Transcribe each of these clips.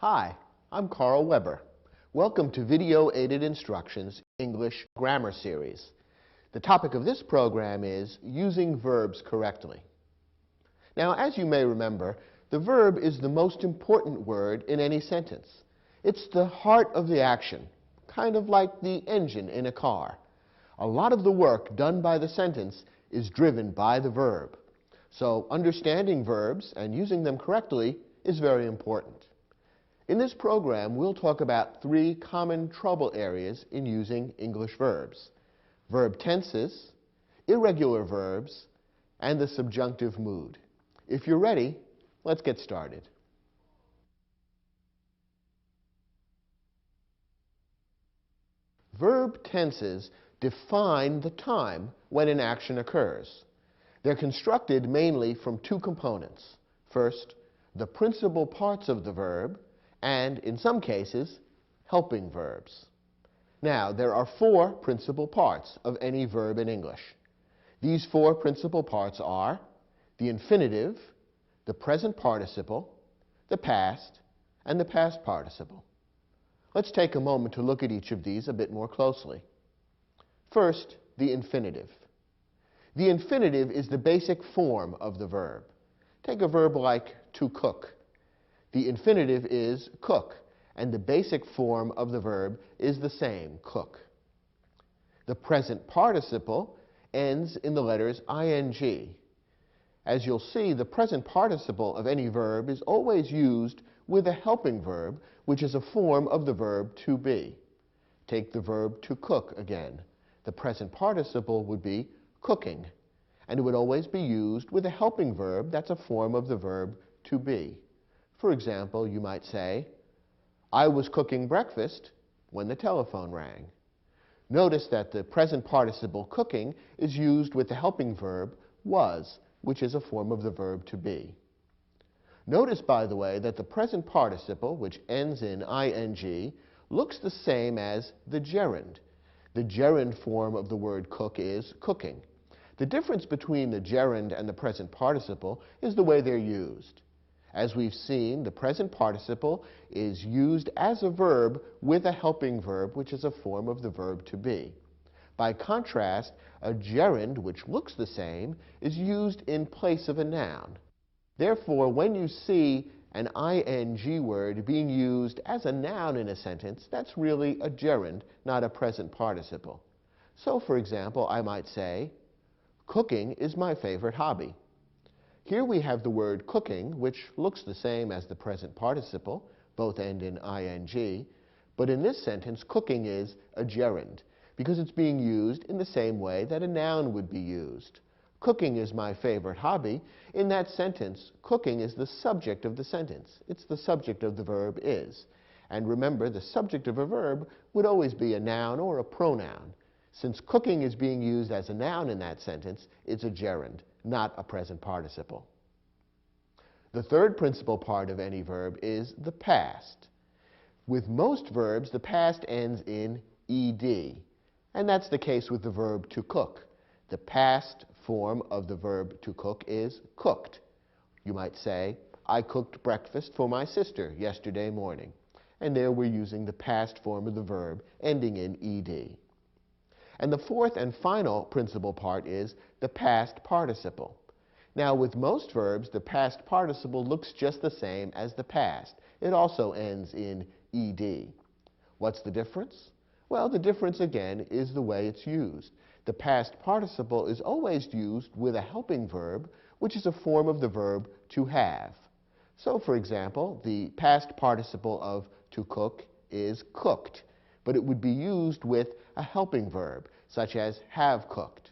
Hi, I'm Carl Weber. Welcome to Video Aided Instructions English Grammar Series. The topic of this program is using verbs correctly. Now, as you may remember, the verb is the most important word in any sentence. It's the heart of the action, kind of like the engine in a car. A lot of the work done by the sentence is driven by the verb. So understanding verbs and using them correctly is very important. In this program, we'll talk about three common trouble areas in using English verbs: verb tenses, irregular verbs, and the subjunctive mood. If you're ready, let's get started. Verb tenses define the time when an action occurs. They're constructed mainly from two components. First, the principal parts of the verb, and, in some cases, helping verbs. Now, there are four principal parts of any verb in English. These four principal parts are the infinitive, the present participle, the past, and the past participle. Let's take a moment to look at each of these a bit more closely. First, the infinitive. The infinitive is the basic form of the verb. Take a verb like to cook. The infinitive is cook, and the basic form of the verb is the same, cook. The present participle ends in the letters ing. As you'll see, the present participle of any verb is always used with a helping verb, which is a form of the verb to be. Take the verb to cook again. The present participle would be cooking, and it would always be used with a helping verb that's a form of the verb to be. For example, you might say, I was cooking breakfast when the telephone rang. Notice that the present participle cooking is used with the helping verb was, which is a form of the verb to be. Notice, by the way, that the present participle, which ends in ing, looks the same as the gerund. The gerund form of the word cook is cooking. The difference between the gerund and the present participle is the way they're used. As we've seen, the present participle is used as a verb with a helping verb, which is a form of the verb to be. By contrast, a gerund, which looks the same, is used in place of a noun. Therefore, when you see an ing word being used as a noun in a sentence, that's really a gerund, not a present participle. So, for example, I might say, cooking is my favorite hobby. Here we have the word cooking, which looks the same as the present participle, both end in ing, but in this sentence, cooking is a gerund, because it's being used in the same way that a noun would be used. Cooking is my favorite hobby. In that sentence, cooking is the subject of the sentence. It's the subject of the verb is. And remember, the subject of a verb would always be a noun or a pronoun. Since cooking is being used as a noun in that sentence, it's a gerund, not a present participle. The third principal part of any verb is the past. With most verbs, the past ends in ed, and that's the case with the verb to cook. The past form of the verb to cook is cooked. You might say, I cooked breakfast for my sister yesterday morning. And there we're using the past form of the verb ending in ed. And the fourth and final principal part is the past participle. Now, with most verbs, the past participle looks just the same as the past. It also ends in ed. What's the difference? Well, the difference, again, is the way it's used. The past participle is always used with a helping verb, which is a form of the verb to have. So, for example, the past participle of to cook is cooked, but it would be used with a helping verb, such as have cooked.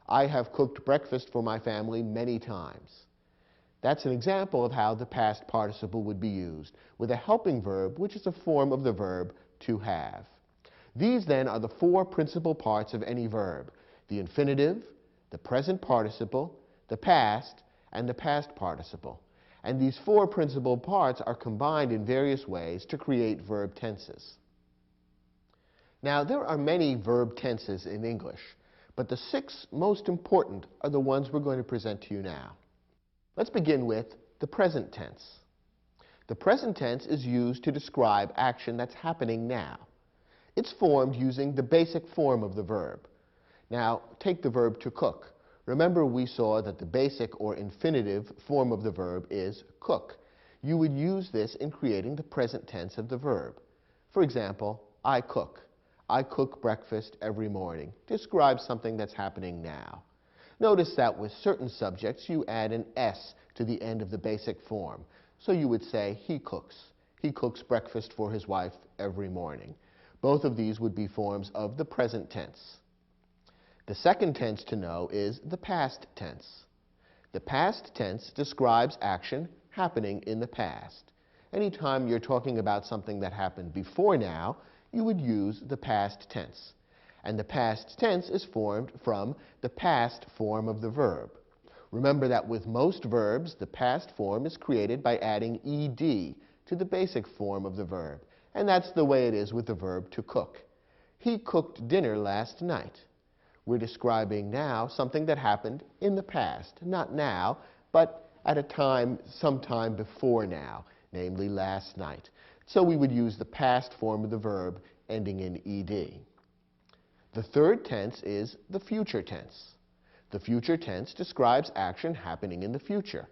I have cooked breakfast for my family many times. That's an example of how the past participle would be used, with a helping verb, which is a form of the verb to have. These, then, are the four principal parts of any verb: the infinitive, the present participle, the past, and the past participle. And these four principal parts are combined in various ways to create verb tenses. Now, there are many verb tenses in English, but the six most important are the ones we're going to present to you now. Let's begin with the present tense. The present tense is used to describe action that's happening now. It's formed using the basic form of the verb. Now, take the verb to cook. Remember, we saw that the basic or infinitive form of the verb is cook. You would use this in creating the present tense of the verb. For example, I cook. I cook breakfast every morning. Describe something that's happening now. Notice that with certain subjects, you add an S to the end of the basic form. So you would say, he cooks. He cooks breakfast for his wife every morning. Both of these would be forms of the present tense. The second tense to know is the past tense. The past tense describes action happening in the past. Anytime you're talking about something that happened before now, you would use the past tense. And the past tense is formed from the past form of the verb. Remember that with most verbs, the past form is created by adding ed to the basic form of the verb. And that's the way it is with the verb to cook. He cooked dinner last night. We're describing now something that happened in the past, not now, but at a time sometime before now, namely last night. So we would use the past form of the verb ending in ed. The third tense is the future tense. The future tense describes action happening in the future.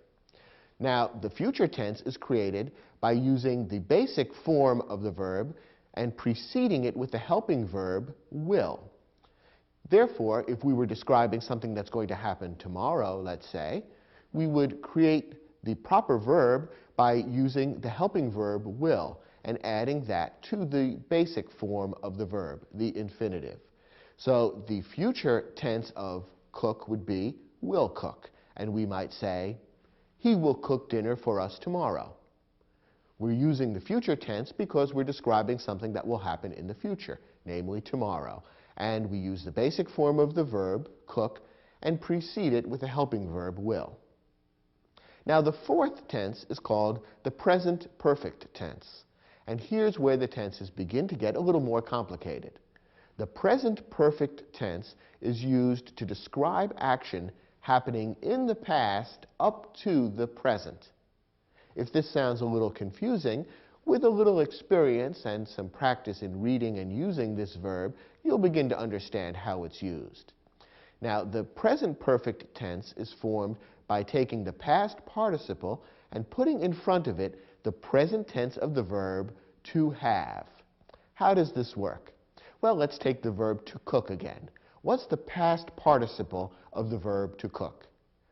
Now, the future tense is created by using the basic form of the verb and preceding it with the helping verb will. Therefore, if we were describing something that's going to happen tomorrow, let's say, we would create the proper verb by using the helping verb will and adding that to the basic form of the verb, the infinitive. So the future tense of cook would be will cook, and we might say, he will cook dinner for us tomorrow. We're using the future tense because we're describing something that will happen in the future, namely tomorrow. And we use the basic form of the verb, cook, and precede it with a helping verb, will. Now, the fourth tense is called the present perfect tense. And here's where the tenses begin to get a little more complicated. The present perfect tense is used to describe action happening in the past up to the present. If this sounds a little confusing, with a little experience and some practice in reading and using this verb, you'll begin to understand how it's used. Now, the present perfect tense is formed by taking the past participle and putting in front of it the present tense of the verb to have. How does this work? Well, let's take the verb to cook again. What's the past participle of the verb to cook?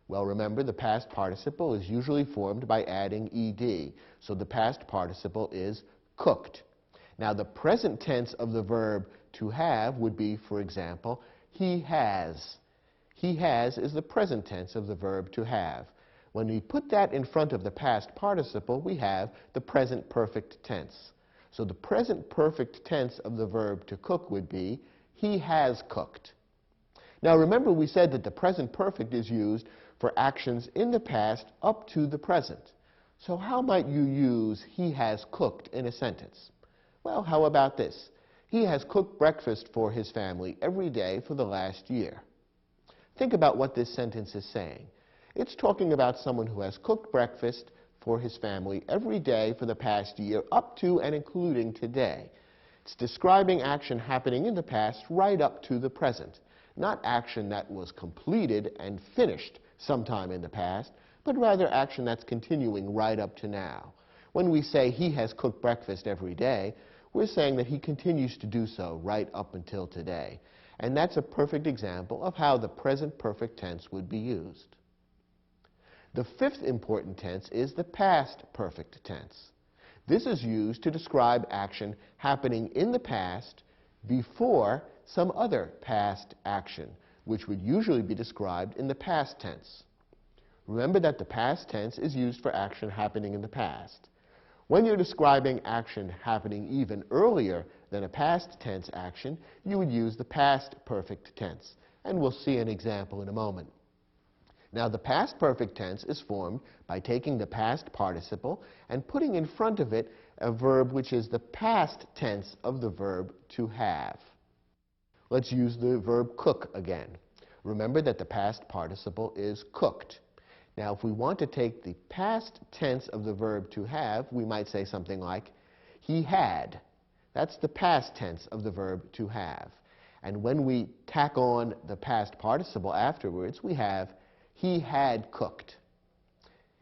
Well, remember, the past participle is usually formed by adding ed, so the past participle is cooked. Now, the present tense of the verb to have would be, for example, he has. He has is the present tense of the verb to have. When we put that in front of the past participle, we have the present perfect tense. So the present perfect tense of the verb to cook would be, he has cooked. Now, remember, we said that the present perfect is used for actions in the past up to the present. So how might you use he has cooked in a sentence? Well, how about this? He has cooked breakfast for his family every day for the last year. Think about what this sentence is saying. It's talking about someone who has cooked breakfast for his family every day for the past year up to and including today. It's describing action happening in the past right up to the present. Not action that was completed and finished sometime in the past, but rather action that's continuing right up to now. When we say he has cooked breakfast every day, we're saying that he continues to do so right up until today. And that's a perfect example of how the present perfect tense would be used. The fifth important tense is the past perfect tense. This is used to describe action happening in the past before some other past action, which would usually be described in the past tense. Remember that the past tense is used for action happening in the past. When you're describing action happening even earlier than a past tense action, you would use the past perfect tense. And we'll see an example in a moment. Now, the past perfect tense is formed by taking the past participle and putting in front of it a verb which is the past tense of the verb to have. Let's use the verb cook again. Remember that the past participle is cooked. Now, if we want to take the past tense of the verb to have, we might say something like, he had. That's the past tense of the verb to have. And when we tack on the past participle afterwards, we have, he had cooked.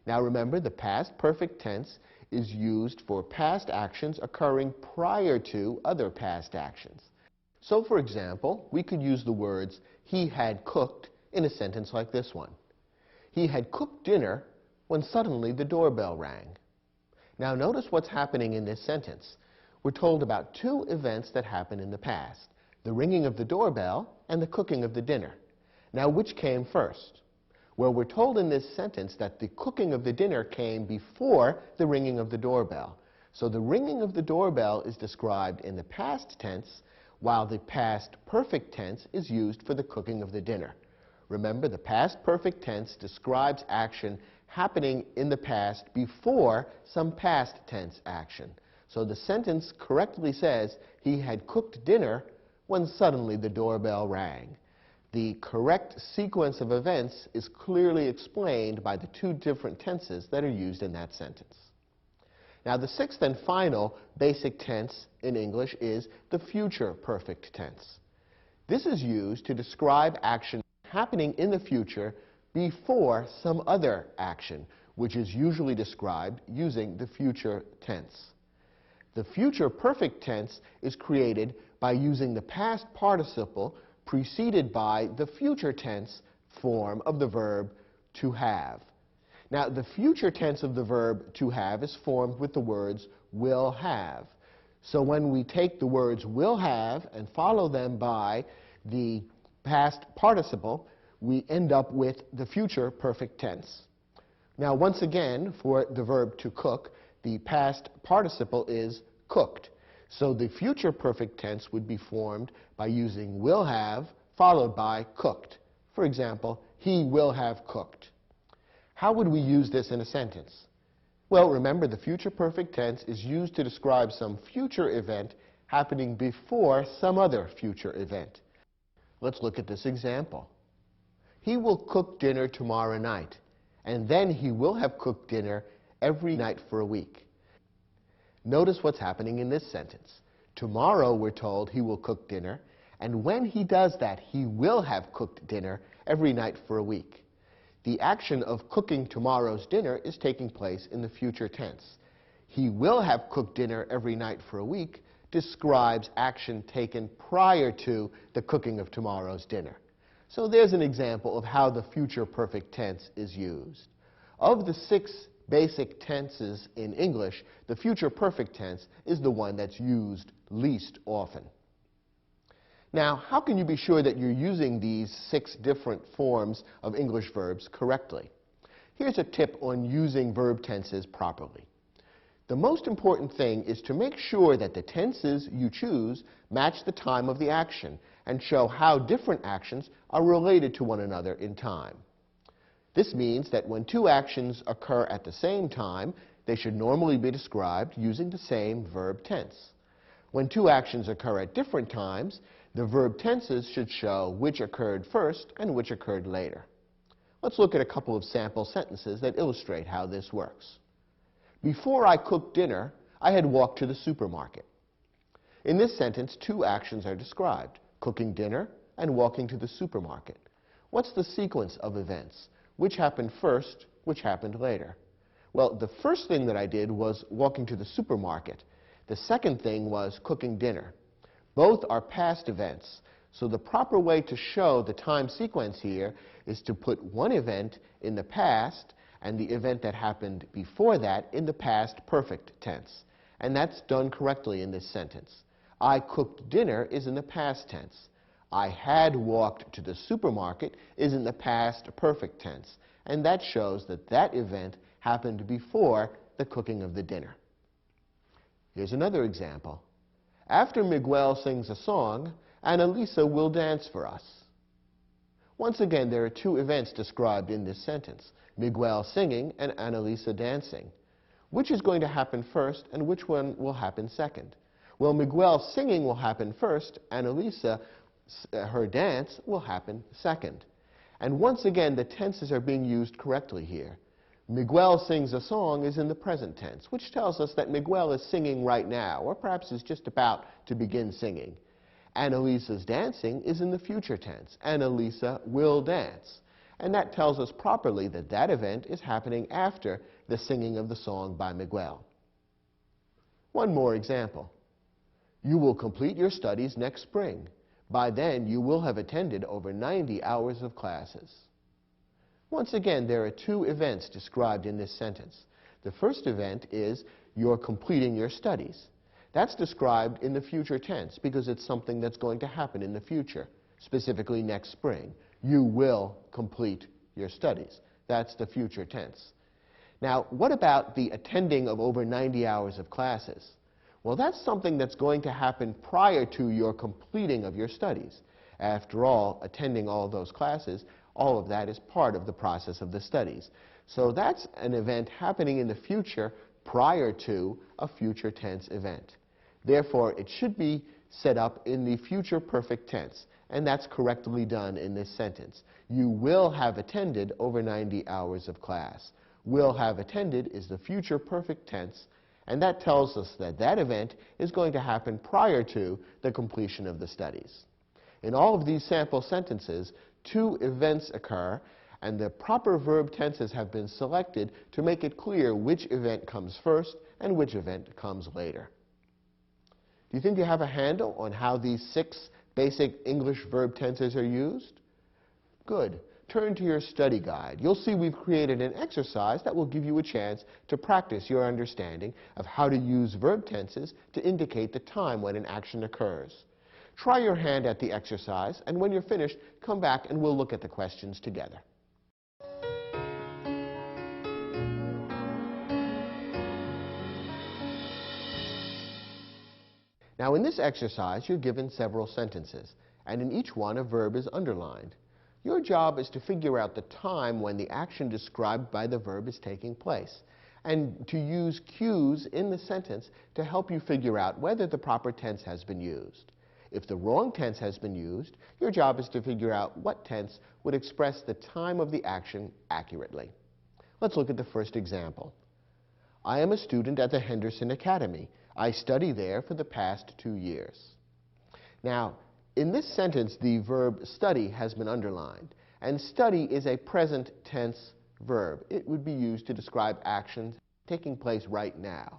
Now remember, the past perfect tense is used for past actions occurring prior to other past actions. So, for example, we could use the words, he had cooked, in a sentence like this one. He had cooked dinner when suddenly the doorbell rang. Now notice what's happening in this sentence. We're told about two events that happened in the past, the ringing of the doorbell and the cooking of the dinner. Now, which came first? Well, we're told in this sentence that the cooking of the dinner came before the ringing of the doorbell. So the ringing of the doorbell is described in the past tense, while the past perfect tense is used for the cooking of the dinner. Remember, the past perfect tense describes action happening in the past before some past tense action. So the sentence correctly says, he had cooked dinner when suddenly the doorbell rang. The correct sequence of events is clearly explained by the two different tenses that are used in that sentence. Now, the sixth and final basic tense in English is the future perfect tense. This is used to describe action happening in the future before some other action, which is usually described using the future tense. The future perfect tense is created by using the past participle preceded by the future tense form of the verb to have. Now, the future tense of the verb to have is formed with the words will have. So when we take the words will have and follow them by the past participle, we end up with the future perfect tense. Now, once again, for the verb to cook, the past participle is cooked. So the future perfect tense would be formed by using will have followed by cooked. For example, he will have cooked. How would we use this in a sentence? Well, remember, the future perfect tense is used to describe some future event happening before some other future event. Let's look at this example. He will cook dinner tomorrow night, and then he will have cooked dinner every night for a week. Notice what's happening in this sentence. Tomorrow, we're told, he will cook dinner, and when he does that, he will have cooked dinner every night for a week. The action of cooking tomorrow's dinner is taking place in the future tense. He will have cooked dinner every night for a week describes action taken prior to the cooking of tomorrow's dinner. So there's an example of how the future perfect tense is used. Of the 6 basic tenses in English, the future perfect tense is the one that's used least often. Now, how can you be sure that you're using these 6 different forms of English verbs correctly? Here's a tip on using verb tenses properly. The most important thing is to make sure that the tenses you choose match the time of the action and show how different actions are related to one another in time. This means that when 2 actions occur at the same time, they should normally be described using the same verb tense. When 2 actions occur at different times, the verb tenses should show which occurred first and which occurred later. Let's look at a couple of sample sentences that illustrate how this works. Before I cooked dinner, I had walked to the supermarket. In this sentence, 2 actions are described, cooking dinner and walking to the supermarket. What's the sequence of events? Which happened first, which happened later? Well, the first thing that I did was walking to the supermarket. The second thing was cooking dinner. Both are past events, so the proper way to show the time sequence here is to put one event in the past and the event that happened before that in the past perfect tense. And that's done correctly in this sentence. I cooked dinner is in the past tense. I had walked to the supermarket is in the past perfect tense. And that shows that that event happened before the cooking of the dinner. Here's another example. After Miguel sings a song, Annalisa will dance for us. Once again, there are 2 events described in this sentence, Miguel singing and Annalisa dancing. Which is going to happen first and which one will happen second? Well, Miguel singing will happen first, Annalisa, her dance, will happen second. And once again, the tenses are being used correctly here. Miguel sings a song is in the present tense, which tells us that Miguel is singing right now, or perhaps is just about to begin singing. Annalisa's dancing is in the future tense. Annalisa will dance. And that tells us properly that that event is happening after the singing of the song by Miguel. One more example. You will complete your studies next spring. By then, you will have attended over 90 hours of classes. Once again, there are two events described in this sentence. The first event is you're completing your studies. That's described in the future tense because it's something that's going to happen in the future, specifically next spring. You will complete your studies. That's the future tense. Now, what about the attending of over 90 hours of classes? Well, that's something that's going to happen prior to your completing of your studies. After all, attending all those classes, all of that is part of the process of the studies. So that's an event happening in the future prior to a future tense event. Therefore, it should be set up in the future perfect tense, and that's correctly done in this sentence. You will have attended over 90 hours of class. Will have attended is the future perfect tense, and that tells us that that event is going to happen prior to the completion of the studies. In all of these sample sentences, two events occur, and the proper verb tenses have been selected to make it clear which event comes first and which event comes later. Do you think you have a handle on how these 6 basic English verb tenses are used? Good. Turn to your study guide. You'll see we've created an exercise that will give you a chance to practice your understanding of how to use verb tenses to indicate the time when an action occurs. Try your hand at the exercise, and when you're finished, come back and we'll look at the questions together. Now, in this exercise, you're given several sentences, and in each one a verb is underlined. Your job is to figure out the time when the action described by the verb is taking place, and to use cues in the sentence to help you figure out whether the proper tense has been used. If the wrong tense has been used, your job is to figure out what tense would express the time of the action accurately. Let's look at the first example. I am a student at the Henderson Academy. I study there for the past 2 years. Now, in this sentence, the verb study has been underlined, and study is a present tense verb. It would be used to describe actions taking place right now.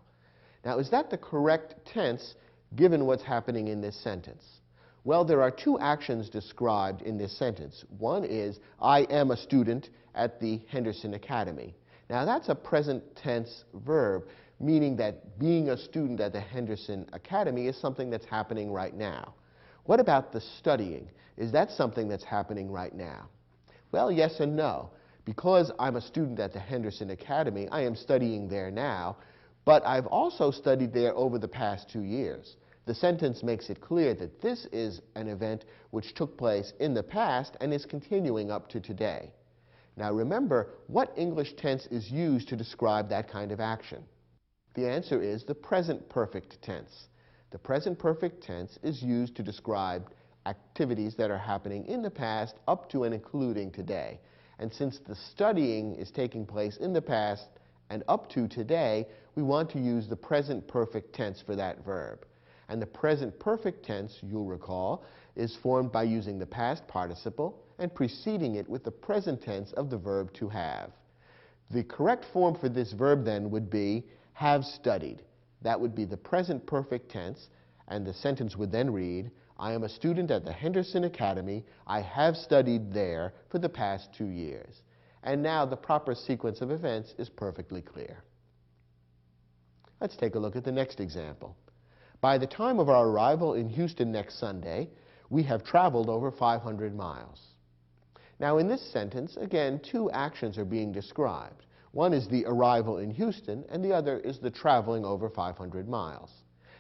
Now, is that the correct tense given what's happening in this sentence? Well, there are 2 actions described in this sentence. One is, I am a student at the Henderson Academy. Now, that's a present tense verb, meaning that being a student at the Henderson Academy is something that's happening right now. What about the studying? Is that something that's happening right now? Well, yes and no. Because I'm a student at the Henderson Academy, I am studying there now, but I've also studied there over the past 2 years. The sentence makes it clear that this is an event which took place in the past and is continuing up to today. Now remember, what English tense is used to describe that kind of action? The answer is the present perfect tense. The present perfect tense is used to describe activities that are happening in the past up to and including today. And since the studying is taking place in the past and up to today, we want to use the present perfect tense for that verb. And the present perfect tense, you'll recall, is formed by using the past participle and preceding it with the present tense of the verb to have. The correct form for this verb then would be have studied. That would be the present perfect tense, and the sentence would then read, I am a student at the Henderson Academy. I have studied there for the past 2 years. And now the proper sequence of events is perfectly clear. Let's take a look at the next example. By the time of our arrival in Houston next Sunday, we have traveled over 500 miles. Now in this sentence, again, 2 actions are being described. One is the arrival in Houston, and the other is the traveling over 500 miles.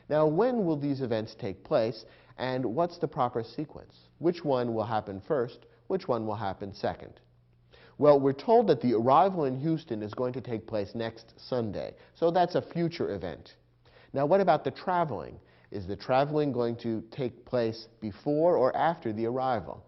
Now, when will these events take place, and what's the proper sequence? Which one will happen first? Which one will happen second? Well, we're told that the arrival in Houston is going to take place next Sunday, so that's a future event. Now, what about the traveling? Is the traveling going to take place before or after the arrival?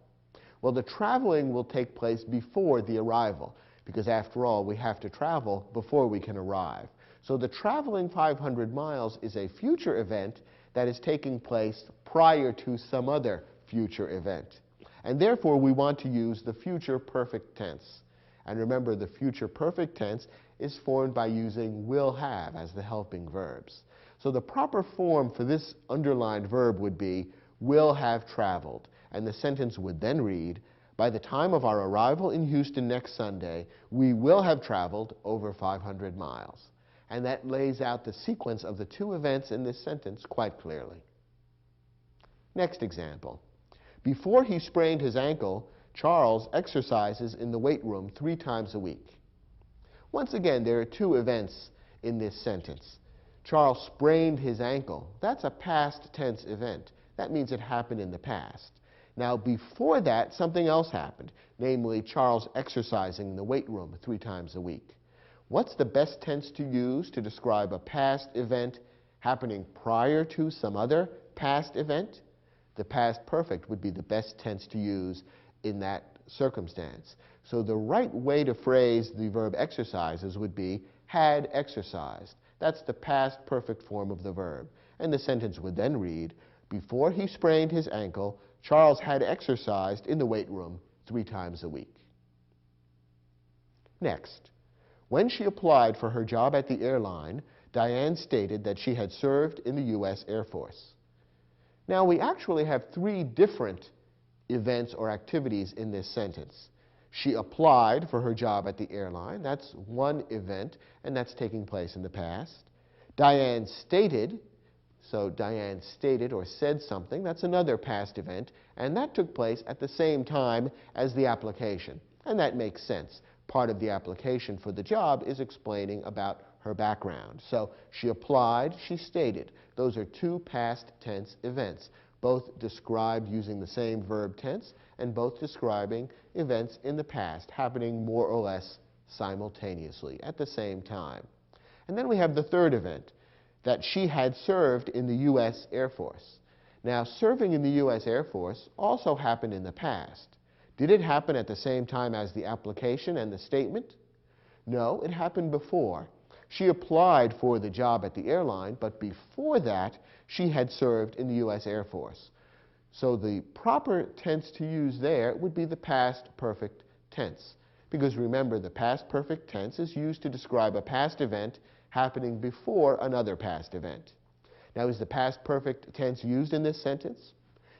Well, the traveling will take place before the arrival, because after all, we have to travel before we can arrive. So the traveling 500 miles is a future event that is taking place prior to some other future event. And therefore, we want to use the future perfect tense. And remember, the future perfect tense is formed by using will have as the helping verbs. So the proper form for this underlined verb would be will have traveled. And the sentence would then read, by the time of our arrival in Houston next Sunday, we will have traveled over 500 miles. And that lays out the sequence of the two events in this sentence quite clearly. Next example. Before he sprained his ankle, Charles exercises in the weight room 3 times a week. Once again, there are two events in this sentence. Charles sprained his ankle. That's a past tense event. That means it happened in the past. Now, before that, something else happened, namely Charles exercising in the weight room 3 times a week. What's the best tense to use to describe a past event happening prior to some other past event? The past perfect would be the best tense to use in that circumstance. So the right way to phrase the verb exercises would be had exercised. That's the past perfect form of the verb. And the sentence would then read, before he sprained his ankle, Charles had exercised in the weight room 3 times a week. Next, when she applied for her job at the airline, Diane stated that she had served in the U.S. Air Force. Now, we actually have 3 different events or activities in this sentence. She applied for her job at the airline. That's one event, and that's taking place in the past. Diane stated, so Diane stated or said something. That's another past event, and that took place at the same time as the application. And that makes sense. Part of the application for the job is explaining about her background. So she applied, she stated. Those are 2 past tense events, both described using the same verb tense and both describing events in the past happening more or less simultaneously at the same time. And then we have the third event, that she had served in the U.S. Air Force. Now, serving in the U.S. Air Force also happened in the past. Did it happen at the same time as the application and the statement? No, it happened before. She applied for the job at the airline, but before that, she had served in the U.S. Air Force. So the proper tense to use there would be the past perfect tense. Because remember, the past perfect tense is used to describe a past event happening before another past event. Now, is the past perfect tense used in this sentence?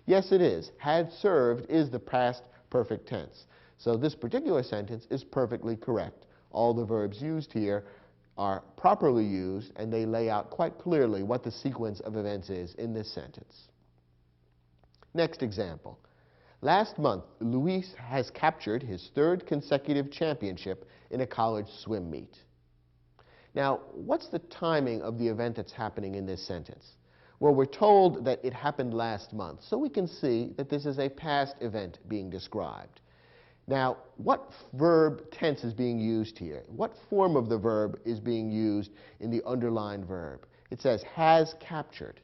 Yes, it is. Had served is the past perfect tense. So this particular sentence is perfectly correct. All the verbs used here are properly used, and they lay out quite clearly what the sequence of events is in this sentence. Next example. Last month, Luis has captured his 3rd consecutive championship in a college swim meet. Now, what's the timing of the event that's happening in this sentence? Well, we're told that it happened last month, so we can see that this is a past event being described. Now, what verb tense is being used here? What form of the verb is being used in the underlined verb? It says has captured.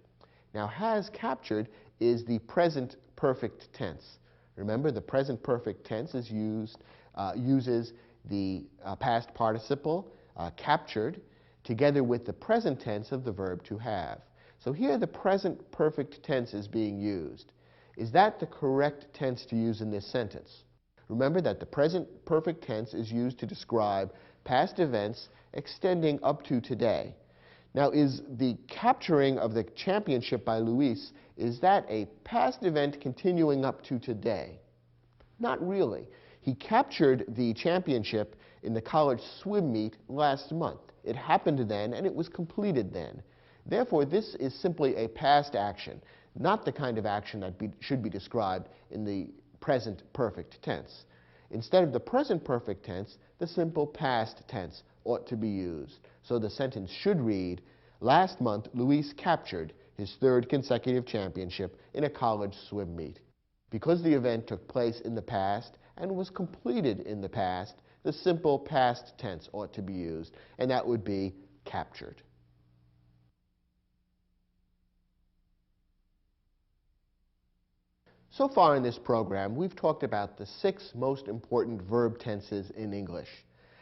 Now, has captured is the present perfect tense. Remember, the present perfect tense is uses the past participle, captured, together with the present tense of the verb to have. So here the present perfect tense is being used. Is that the correct tense to use in this sentence? Remember that the present perfect tense is used to describe past events extending up to today. Now, is the capturing of the championship by Luis, is that a past event continuing up to today? Not really. He captured the championship in the college swim meet last month. It happened then, and it was completed then. Therefore, this is simply a past action, not the kind of action that should be described in the present perfect tense. Instead of the present perfect tense, the simple past tense ought to be used. So the sentence should read, last month, Luis captured his 3rd consecutive championship in a college swim meet. Because the event took place in the past and was completed in the past, the simple past tense ought to be used, and that would be captured. So far in this program, we've talked about the 6 most important verb tenses in English.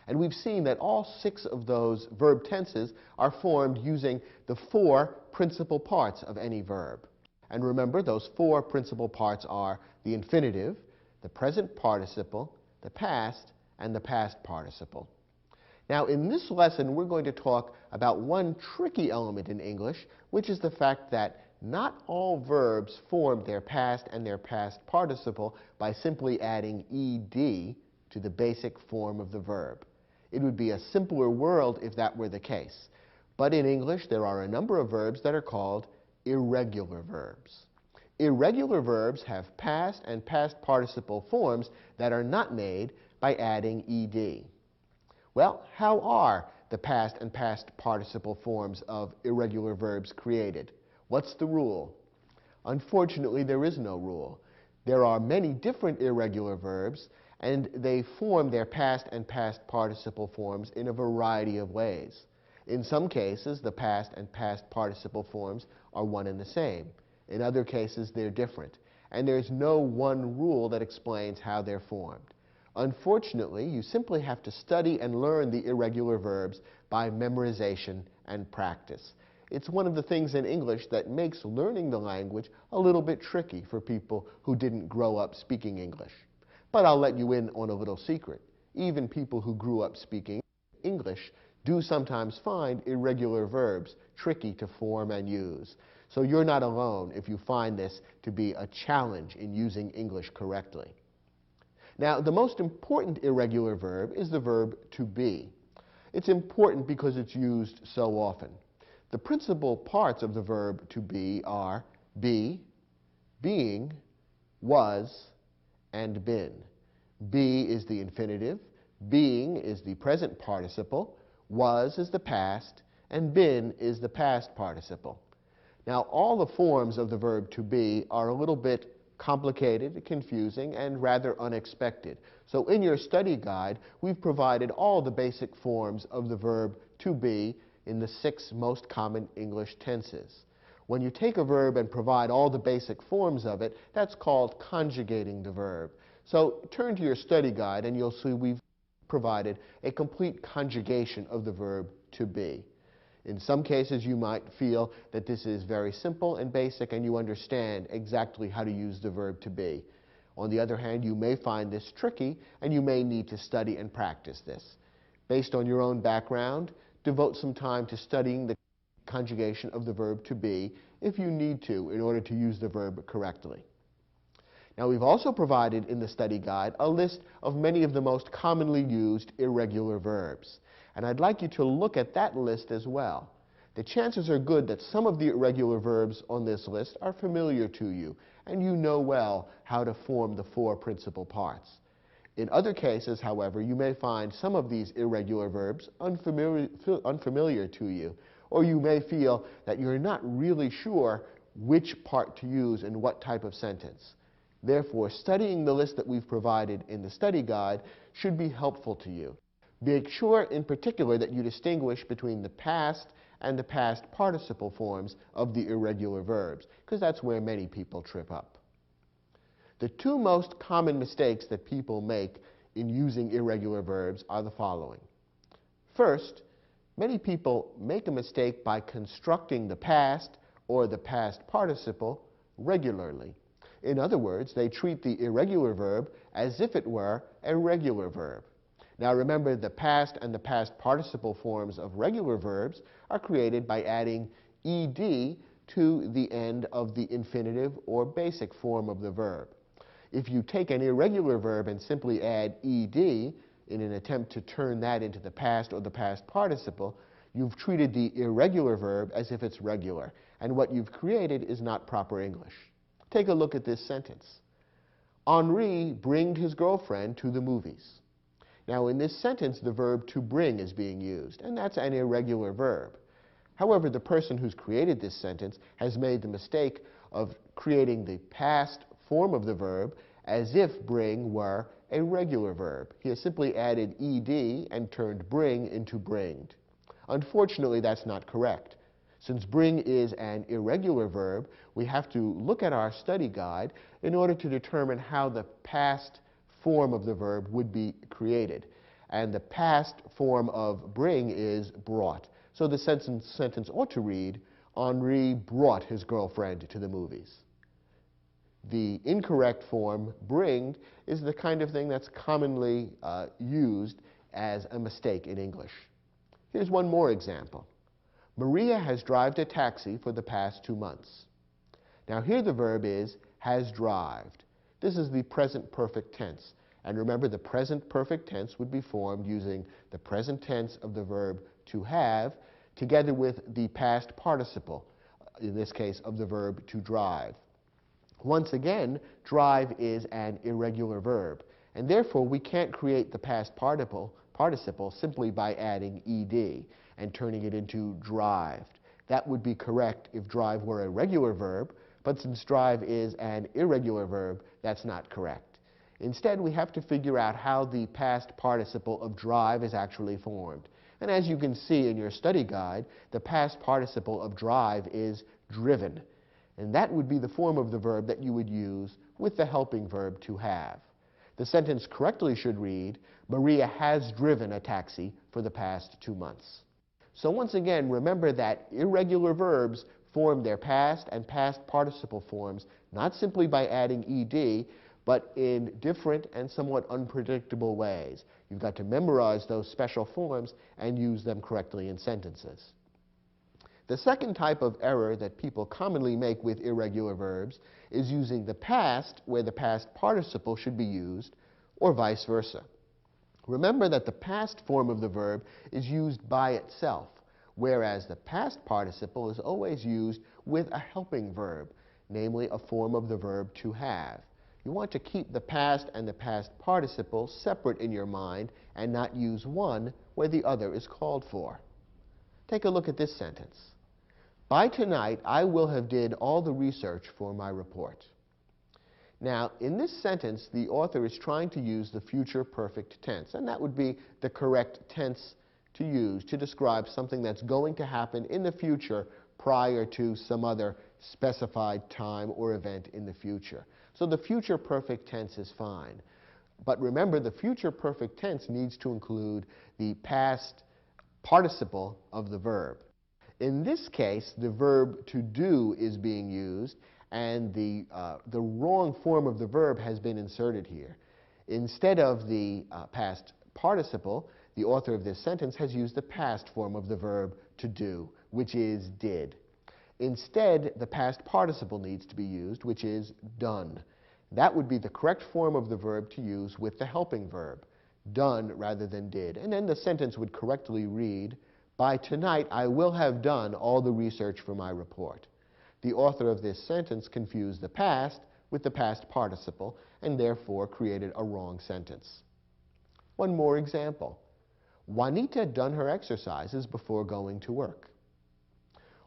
And we've seen that all 6 of those verb tenses are formed using the 4 principal parts of any verb. And remember, those 4 principal parts are the infinitive, the present participle, the past, and the past participle. Now, in this lesson, we're going to talk about one tricky element in English, which is the fact that not all verbs form their past and their past participle by simply adding ed to the basic form of the verb. It would be a simpler world if that were the case. But in English, there are a number of verbs that are called irregular verbs. Irregular verbs have past and past participle forms that are not made by adding ed. Well, how are the past and past participle forms of irregular verbs created? What's the rule? Unfortunately, there is no rule. There are many different irregular verbs, and they form their past and past participle forms in a variety of ways. In some cases, the past and past participle forms are one and the same. In other cases, they're different. And there's no one rule that explains how they're formed. Unfortunately, you simply have to study and learn the irregular verbs by memorization and practice. It's one of the things in English that makes learning the language a little bit tricky for people who didn't grow up speaking English. But I'll let you in on a little secret. Even people who grew up speaking English do sometimes find irregular verbs tricky to form and use. So you're not alone if you find this to be a challenge in using English correctly. Now, the most important irregular verb is the verb to be. It's important because it's used so often. The principal parts of the verb to be are be, being, was, and been. Be is the infinitive, being is the present participle, was is the past, and been is the past participle. Now, all the forms of the verb to be are a little bit complicated, confusing, and rather unexpected. So in your study guide, we've provided all the basic forms of the verb to be in the 6 most common English tenses. When you take a verb and provide all the basic forms of it, that's called conjugating the verb. So turn to your study guide and you'll see we've provided a complete conjugation of the verb to be. In some cases, you might feel that this is very simple and basic and you understand exactly how to use the verb to be. On the other hand, you may find this tricky and you may need to study and practice this. Based on your own background, devote some time to studying the conjugation of the verb to be if you need to in order to use the verb correctly. Now, we've also provided in the study guide a list of many of the most commonly used irregular verbs. And I'd like you to look at that list as well. The chances are good that some of the irregular verbs on this list are familiar to you, and you know well how to form the 4 principal parts. In other cases, however, you may find some of these irregular verbs unfamiliar to you, or you may feel that you're not really sure which part to use in what type of sentence. Therefore, studying the list that we've provided in the study guide should be helpful to you. Make sure in particular that you distinguish between the past and the past participle forms of the irregular verbs, because that's where many people trip up. The 2 most common mistakes that people make in using irregular verbs are the following. First, many people make a mistake by constructing the past or the past participle regularly. In other words, they treat the irregular verb as if it were a regular verb. Now remember, the past and the past participle forms of regular verbs are created by adding ed to the end of the infinitive or basic form of the verb. If you take an irregular verb and simply add ed in an attempt to turn that into the past or the past participle, you've treated the irregular verb as if it's regular, and what you've created is not proper English. Take a look at this sentence. Henri bringed his girlfriend to the movies. Now, in this sentence, the verb to bring is being used, and that's an irregular verb. However, the person who's created this sentence has made the mistake of creating the past form of the verb as if bring were a regular verb. He has simply added ed and turned bring into bringed. Unfortunately, that's not correct. Since bring is an irregular verb, we have to look at our study guide in order to determine how the past form of the verb would be created. And the past form of bring is brought. So the sentence ought to read, Henri brought his girlfriend to the movies. The incorrect form, bring, is the kind of thing that's commonly used as a mistake in English. Here's one more example. Maria has driven a taxi for the past 2 months. Now here the verb is has drived. This is the present perfect tense. And remember, the present perfect tense would be formed using the present tense of the verb to have together with the past participle, in this case of the verb to drive. Once again, drive is an irregular verb, and therefore we can't create the past participle simply by adding ed and turning it into drived. That would be correct if drive were a regular verb, but since drive is an irregular verb, that's not correct. Instead, we have to figure out how the past participle of drive is actually formed. And as you can see in your study guide, the past participle of drive is driven. And that would be the form of the verb that you would use with the helping verb to have. The sentence correctly should read, Maria has driven a taxi for the past 2 months. So once again, remember that irregular verbs form their past and past participle forms not simply by adding ed, but in different and somewhat unpredictable ways. You've got to memorize those special forms and use them correctly in sentences. The second type of error that people commonly make with irregular verbs is using the past where the past participle should be used, or vice versa. Remember that the past form of the verb is used by itself, whereas the past participle is always used with a helping verb, namely a form of the verb to have. You want to keep the past and the past participle separate in your mind and not use one where the other is called for. Take a look at this sentence. By tonight, I will have did all the research for my report. Now, in this sentence, the author is trying to use the future perfect tense, and that would be the correct tense to use to describe something that's going to happen in the future prior to some other specified time or event in the future. So the future perfect tense is fine. But remember, the future perfect tense needs to include the past participle of the verb. In this case, the verb to do is being used, and the wrong form of the verb has been inserted here. Instead of the past participle, the author of this sentence has used the past form of the verb to do, which is did. Instead, the past participle needs to be used, which is done. That would be the correct form of the verb to use with the helping verb, done rather than did. And then the sentence would correctly read, by tonight I will have done all the research for my report. The author of this sentence confused the past with the past participle and therefore created a wrong sentence. One more example. Juanita done her exercises before going to work.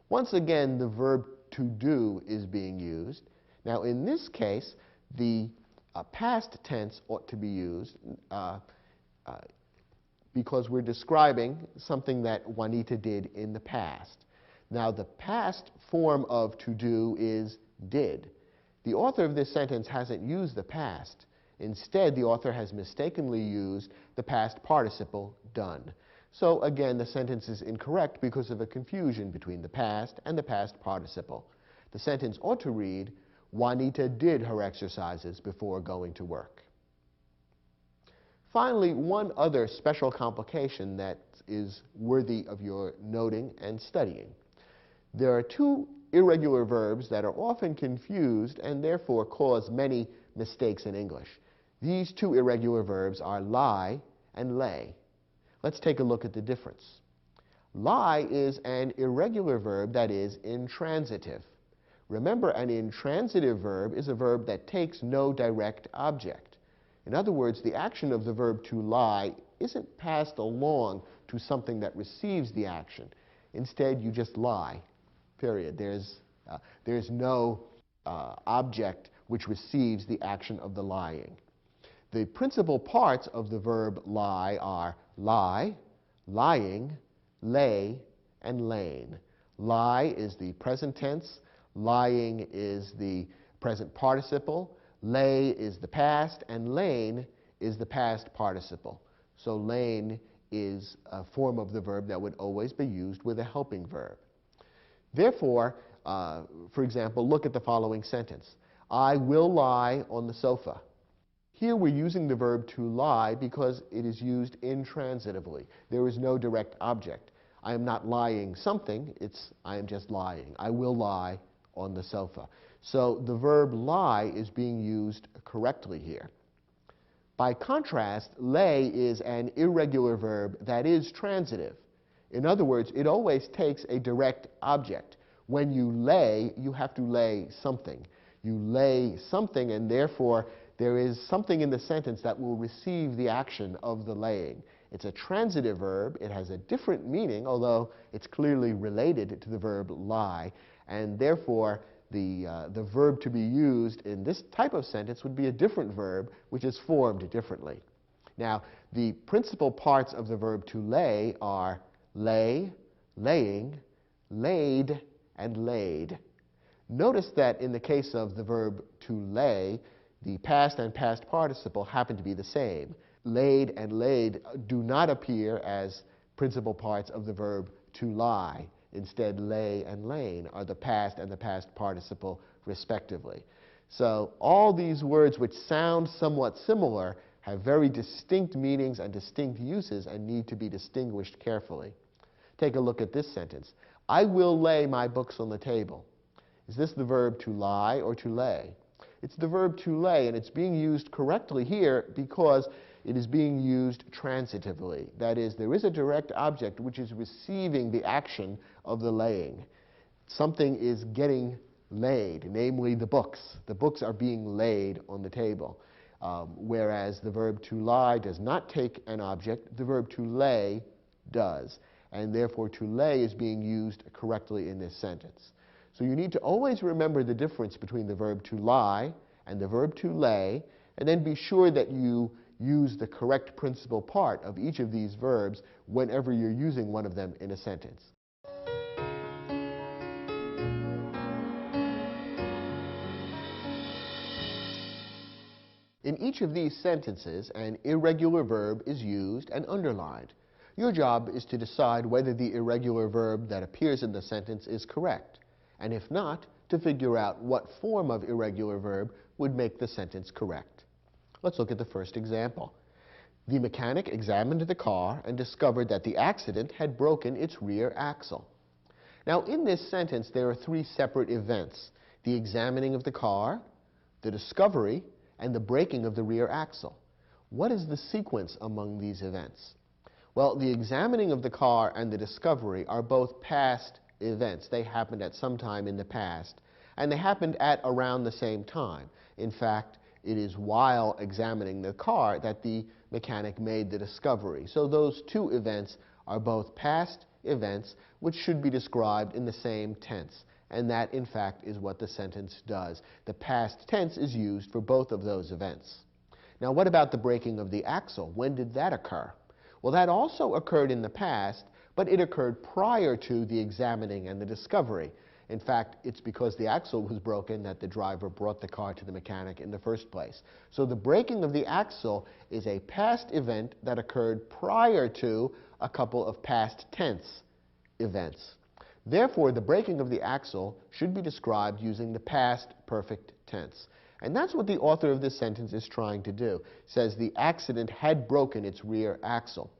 Once again, the verb to do is being used. Now, in this case, the past tense ought to be used because we're describing something that Juanita did in the past. Now, the past form of to do is did. The author of this sentence hasn't used the past. Instead, the author has mistakenly used the past participle done. So again, the sentence is incorrect because of a confusion between the past and the past participle. The sentence ought to read, Juanita did her exercises before going to work. Finally, one other special complication that is worthy of your noting and studying. There are two irregular verbs that are often confused and therefore cause many mistakes in English. These two irregular verbs are lie and lay. Let's take a look at the difference. Lie is an irregular verb that is intransitive. Remember, an intransitive verb is a verb that takes no direct object. In other words, the action of the verb to lie isn't passed along to something that receives the action. Instead, you just lie, period. There's no object which receives the action of the lying. The principal parts of the verb lie are lie, lying, lay, and lain. Lie is the present tense. Lying is the present participle. Lay is the past, and lain is the past participle. So lain is a form of the verb that would always be used with a helping verb. Therefore, for example, look at the following sentence. I will lie on the sofa. Here we're using the verb to lie because it is used intransitively. There is no direct object. I am not lying something, I am just lying. I will lie on the sofa. So the verb lie is being used correctly here. By contrast, lay is an irregular verb that is transitive. In other words, it always takes a direct object. When you lay, you have to lay something. You lay something, and therefore there is something in the sentence that will receive the action of the laying. It's a transitive verb. It has a different meaning, although it's clearly related to the verb lie, and therefore the verb to be used in this type of sentence would be a different verb, which is formed differently. Now, the principal parts of the verb to lay are lay, laying, laid, and laid. Notice that in the case of the verb to lay, the past and past participle happen to be the same. Laid and laid do not appear as principal parts of the verb to lie. Instead, lay and lain are the past and the past participle, respectively. So all these words which sound somewhat similar have very distinct meanings and distinct uses and need to be distinguished carefully. Take a look at this sentence. I will lay my books on the table. Is this the verb to lie or to lay? It's the verb to lay, and it's being used correctly here because it is being used transitively. That is, there is a direct object which is receiving the action of the laying. Something is getting laid, namely the books. The books are being laid on the table. Whereas the verb to lie does not take an object, the verb to lay does. And therefore, to lay is being used correctly in this sentence. So you need to always remember the difference between the verb to lie and the verb to lay, and then be sure that you use the correct principal part of each of these verbs whenever you're using one of them in a sentence. In each of these sentences, an irregular verb is used and underlined. Your job is to decide whether the irregular verb that appears in the sentence is correct, and if not, to figure out what form of irregular verb would make the sentence correct. Let's look at the first example. The mechanic examined the car and discovered that the accident had broken its rear axle. Now, in this sentence, there are three separate events: the examining of the car, the discovery, and the breaking of the rear axle. What is the sequence among these events? Well, the examining of the car and the discovery are both past events. They happened at some time in the past, and they happened at around the same time. In fact, it is while examining the car that the mechanic made the discovery. So those two events are both past events which should be described in the same tense. And that, in fact, is what the sentence does. The past tense is used for both of those events. Now, what about the breaking of the axle? When did that occur? Well, that also occurred in the past, but it occurred prior to the examining and the discovery. In fact, it's because the axle was broken that the driver brought the car to the mechanic in the first place. So the breaking of the axle is a past event that occurred prior to a couple of past tense events. Therefore, the breaking of the axle should be described using the past perfect tense. And that's what the author of this sentence is trying to do. It says the accident had broken its rear axle.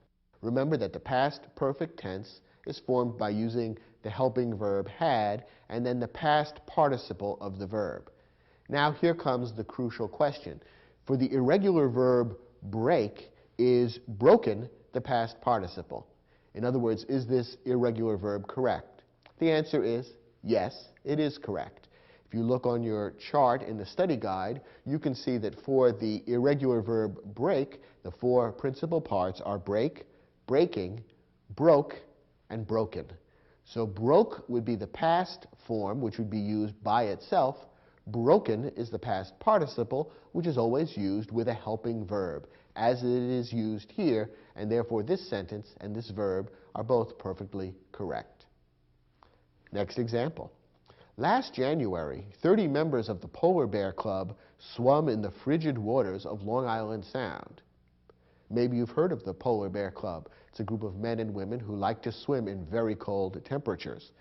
Remember that the past perfect tense is formed by using the helping verb had and then the past participle of the verb. Now here comes the crucial question. For the irregular verb break, is broken the past participle? In other words, is this irregular verb correct? The answer is yes, it is correct. If you look on your chart in the study guide, you can see that for the irregular verb break, the four principal parts are break, breaking, broke, and broken. So broke would be the past form, which would be used by itself. Broken is the past participle, which is always used with a helping verb, as it is used here, and therefore this sentence and this verb are both perfectly correct. Next example. Last January, 30 members of the Polar Bear Club swam in the frigid waters of Long Island Sound. Maybe you've heard of the Polar Bear Club. It's a group of men and women who like to swim in very cold temperatures.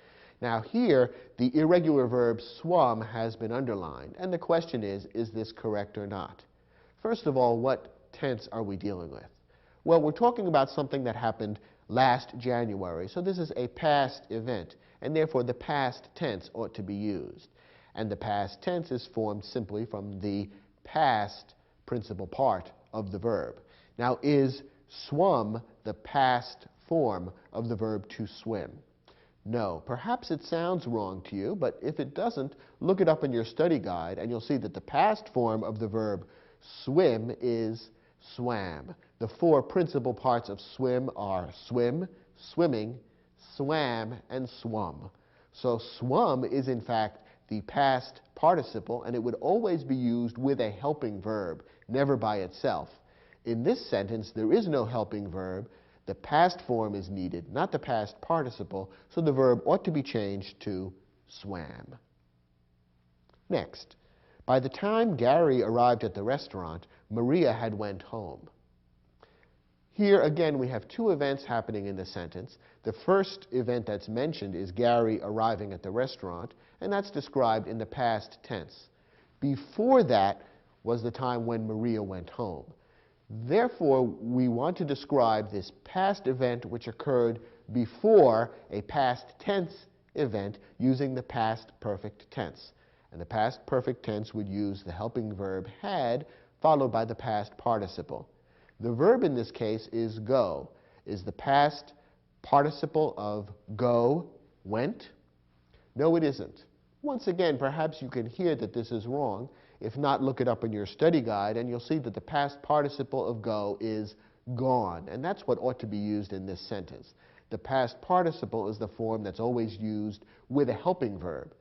Now here, the irregular verb swum has been underlined, and the question is this correct or not? First of all, what tense are we dealing with? Well, we're talking about something that happened last January, so this is a past event, and therefore the past tense ought to be used. And the past tense is formed simply from the past principal part of the verb. Now, is swum the past form of the verb to swim? No. Perhaps it sounds wrong to you, but if it doesn't, look it up in your study guide, and you'll see that the past form of the verb swim is swam. The four principal parts of swim are swim, swimming, swam, and swum. So swum is in fact the past participle, and it would always be used with a helping verb, never by itself. In this sentence, there is no helping verb. The past form is needed, not the past participle, so the verb ought to be changed to swam. Next, by the time Gary arrived at the restaurant, Maria had went home. Here again we have two events happening in the sentence. The first event that's mentioned is Gary arriving at the restaurant, and that's described in the past tense. Before that was the time when Maria went home. Therefore, we want to describe this past event which occurred before a past tense event using the past perfect tense. And the past perfect tense would use the helping verb had followed by the past participle. The verb in this case is go. Is the past participle of go went? No, it isn't. Once again, perhaps you can hear that this is wrong. If not, look it up in your study guide, and you'll see that the past participle of go is gone, and that's what ought to be used in this sentence. The past participle is the form that's always used with a helping verb.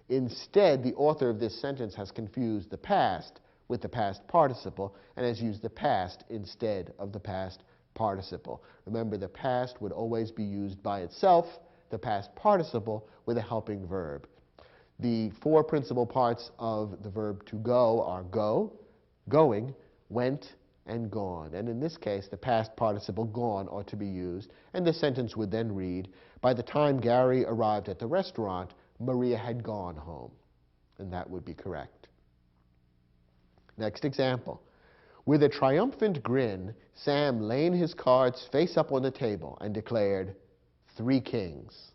Instead, the author of this sentence has confused the past with the past participle and has used the past instead of the past participle. Remember, the past would always be used by itself, the past participle with a helping verb. The four principal parts of the verb to go are go, going, went, and gone. And in this case, the past participle gone ought to be used, and the sentence would then read, by the time Gary arrived at the restaurant, Maria had gone home. And that would be correct. Next example. With a triumphant grin, Sam laid his cards face up on the table and declared, 3 kings.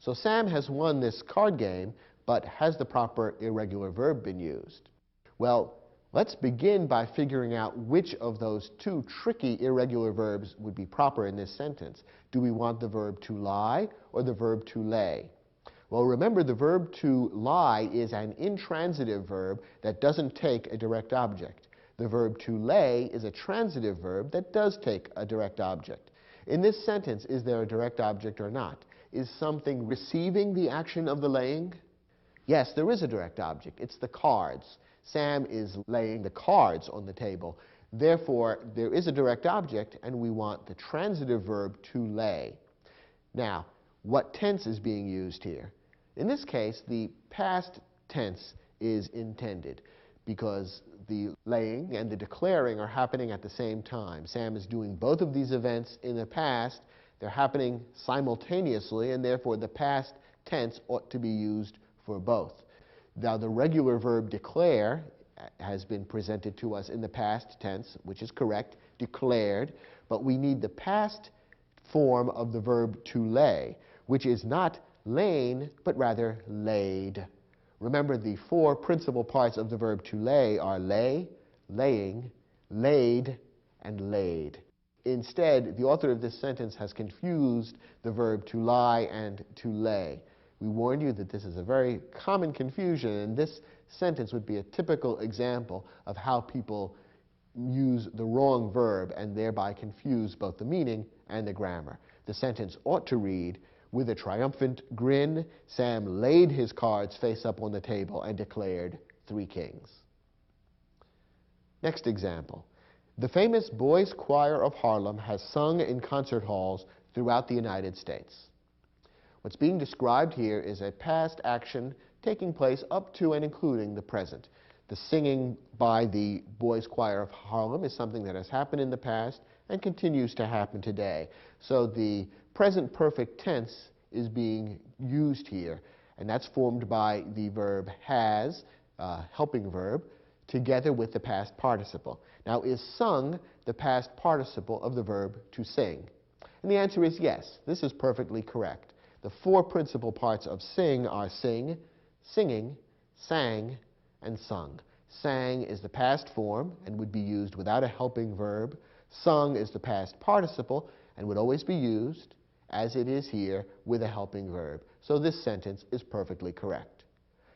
So Sam has won this card game, but has the proper irregular verb been used? Well, let's begin by figuring out which of those two tricky irregular verbs would be proper in this sentence. Do we want the verb to lie or the verb to lay? Well, remember, the verb to lie is an intransitive verb that doesn't take a direct object. The verb to lay is a transitive verb that does take a direct object. In this sentence, is there a direct object or not? Is something receiving the action of the laying? Yes, there is a direct object. It's the cards. Sam is laying the cards on the table. Therefore, there is a direct object, and we want the transitive verb to lay. Now, what tense is being used here? In this case, the past tense is intended because the laying and the declaring are happening at the same time. Sam is doing both of these events in the past. They're happening simultaneously, and therefore the past tense ought to be used for both. Now, the regular verb declare has been presented to us in the past tense, which is correct, declared, but we need the past form of the verb to lay, which is not lain, but rather laid. Remember, the four principal parts of the verb to lay are lay, laying, laid, and laid. Instead, the author of this sentence has confused the verb to lie and to lay. We warn you that this is a very common confusion, and this sentence would be a typical example of how people use the wrong verb and thereby confuse both the meaning and the grammar. The sentence ought to read, with a triumphant grin, Sam laid his cards face up on the table and declared 3 kings. Next example. The famous Boys Choir of Harlem has sung in concert halls throughout the United States. What's being described here is a past action taking place up to and including the present. The singing by the Boys Choir of Harlem is something that has happened in the past and continues to happen today. So the present perfect tense is being used here, and that's formed by the verb has, helping verb, together with the past participle. Now, is sung the past participle of the verb to sing? And the answer is yes. This is perfectly correct. The four principal parts of sing are sing, singing, sang, and sung. Sang is the past form and would be used without a helping verb. Sung is the past participle and would always be used, as it is here, with a helping verb. So this sentence is perfectly correct.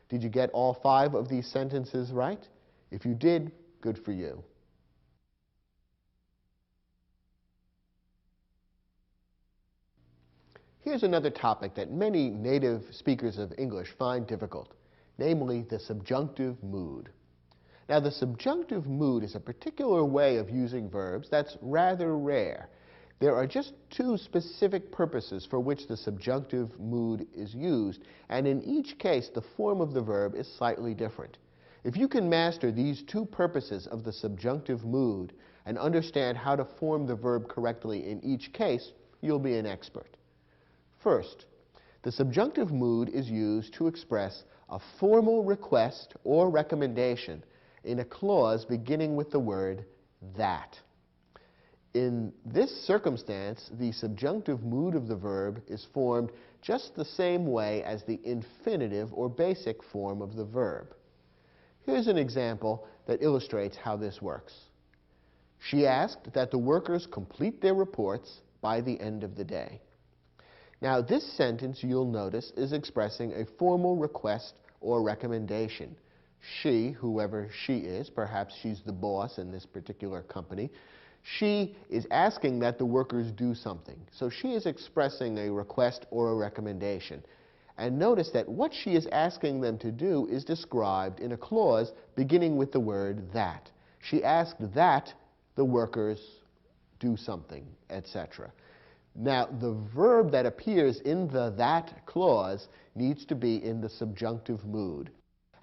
Did you get all 5 of these sentences right? If you did, good for you. Here's another topic that many native speakers of English find difficult, namely the subjunctive mood. Now, the subjunctive mood is a particular way of using verbs that's rather rare. There are just 2 specific purposes for which the subjunctive mood is used, and in each case, the form of the verb is slightly different. If you can master these 2 purposes of the subjunctive mood and understand how to form the verb correctly in each case, you'll be an expert. First, the subjunctive mood is used to express a formal request or recommendation in a clause beginning with the word that. In this circumstance, the subjunctive mood of the verb is formed just the same way as the infinitive or basic form of the verb. Here's an example that illustrates how this works. She asked that the workers complete their reports by the end of the day. Now, this sentence, you'll notice, is expressing a formal request or recommendation. She, whoever she is, perhaps she's the boss in this particular company, she is asking that the workers do something. So she is expressing a request or a recommendation. And notice that what she is asking them to do is described in a clause beginning with the word that. She asked that the workers do something, etc. Now, the verb that appears in the that clause needs to be in the subjunctive mood.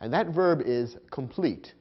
And that verb is complete.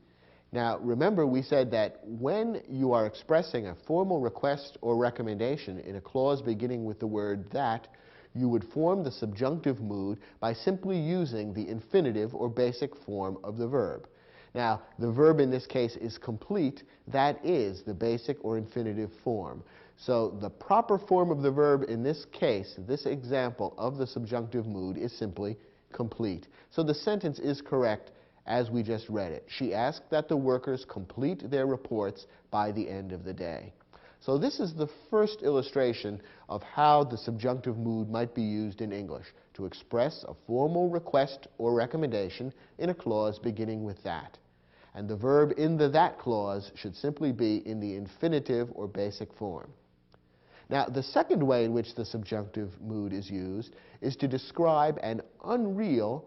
Now, remember we said that when you are expressing a formal request or recommendation in a clause beginning with the word that, you would form the subjunctive mood by simply using the infinitive or basic form of the verb. Now, the verb in this case is complete. That is the basic or infinitive form. So the proper form of the verb in this case, this example of the subjunctive mood, is simply complete. So the sentence is correct as we just read it. She asked that the workers complete their reports by the end of the day. So this is the first illustration of how the subjunctive mood might be used in English, to express a formal request or recommendation in a clause beginning with that. And the verb in the that clause should simply be in the infinitive or basic form. Now, the second way in which the subjunctive mood is used is to describe an unreal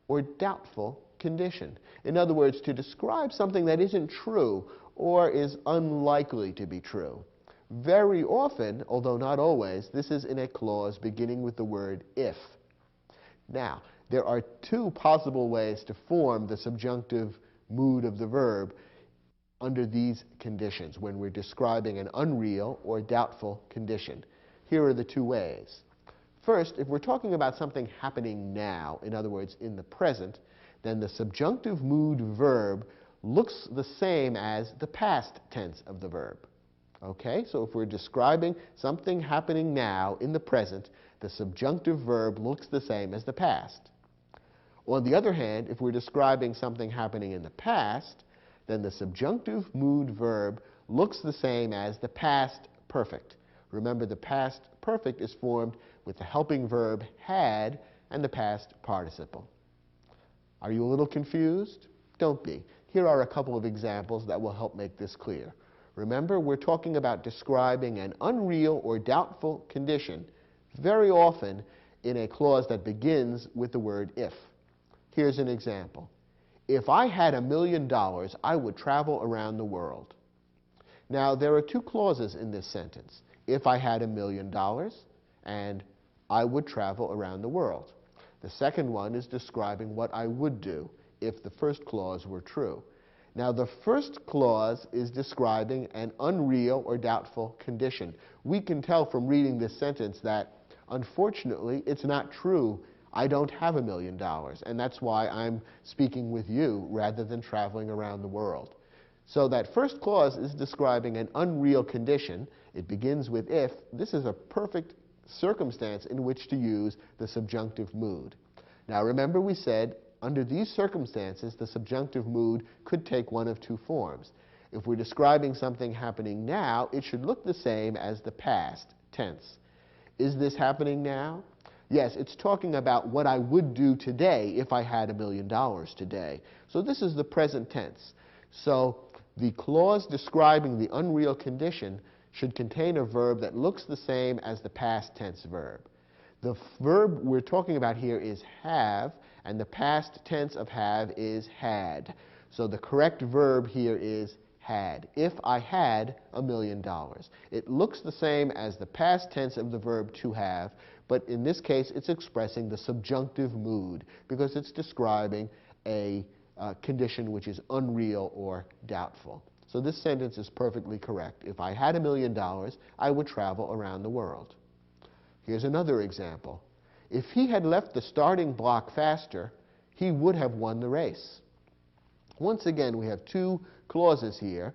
or doubtful condition. In other words, to describe something that isn't true or is unlikely to be true. Very often, although not always, this is in a clause beginning with the word if. Now, there are 2 possible ways to form the subjunctive mood of the verb under these conditions when we're describing an unreal or doubtful condition. Here are the 2 ways. First, if we're talking about something happening now, in other words, in the present, then the subjunctive mood verb looks the same as the past tense of the verb. Okay, so if we're describing something happening now in the present, the subjunctive verb looks the same as the past. On the other hand, if we're describing something happening in the past, then the subjunctive mood verb looks the same as the past perfect. Remember, the past perfect is formed with the helping verb had and the past participle. Are you a little confused? Don't be. Here are a couple of examples that will help make this clear. Remember, we're talking about describing an unreal or doubtful condition, very often in a clause that begins with the word if. Here's an example. If I had $1 million, I would travel around the world. Now, there are 2 clauses in this sentence. If I had $1 million and I would travel around the world. The second one is describing what I would do if the first clause were true. Now, the first clause is describing an unreal or doubtful condition. We can tell from reading this sentence that, unfortunately, it's not true. I don't have $1 million, and that's why I'm speaking with you rather than traveling around the world. So that first clause is describing an unreal condition. It begins with if. This is a perfect circumstance in which to use the subjunctive mood. Now, remember we said under these circumstances, the subjunctive mood could take one of two forms. If we're describing something happening now, it should look the same as the past tense. Is this happening now? Yes, it's talking about what I would do today if I had $1 million today. So this is the present tense. So the clause describing the unreal condition should contain a verb that looks the same as the past tense verb. The verb we're talking about here is have, and the past tense of have is had. So the correct verb here is had. If I had $1 million. It looks the same as the past tense of the verb to have, but in this case it's expressing the subjunctive mood because it's describing a condition which is unreal or doubtful. So this sentence is perfectly correct. If I had $1 million, I would travel around the world. Here's another example. If he had left the starting block faster, he would have won the race. Once again, we have two clauses here.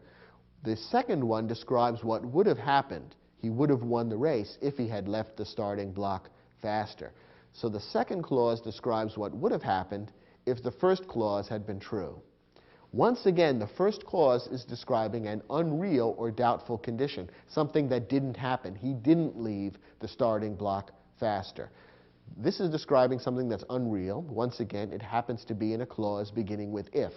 The second one describes what would have happened. He would have won the race if he had left the starting block faster. So the second clause describes what would have happened if the first clause had been true. Once again, the first clause is describing an unreal or doubtful condition, something that didn't happen. He didn't leave the starting block faster. This is describing something that's unreal. Once again, it happens to be in a clause beginning with if,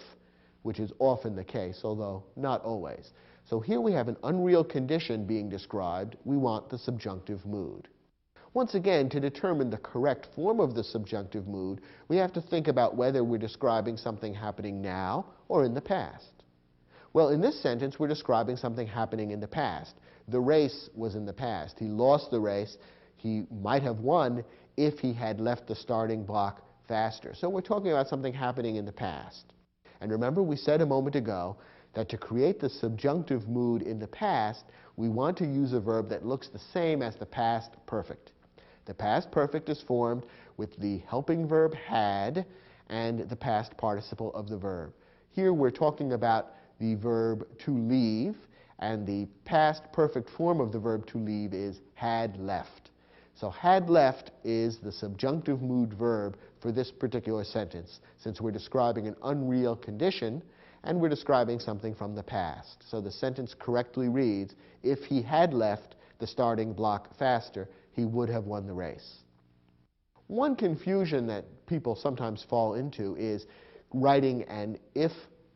which is often the case, although not always. So here we have an unreal condition being described. We want the subjunctive mood. Once again, to determine the correct form of the subjunctive mood, we have to think about whether we're describing something happening now or in the past. Well, in this sentence, we're describing something happening in the past. The race was in the past. He lost the race. He might have won if he had left the starting block faster. So we're talking about something happening in the past. And remember, we said a moment ago that to create the subjunctive mood in the past, we want to use a verb that looks the same as the past perfect. The past perfect is formed with the helping verb had and the past participle of the verb. Here we're talking about the verb to leave, and the past perfect form of the verb to leave is had left. So had left is the subjunctive mood verb for this particular sentence, since we're describing an unreal condition and we're describing something from the past. So the sentence correctly reads, if he had left the starting block faster, he would have won the race. One confusion that people sometimes fall into is writing an if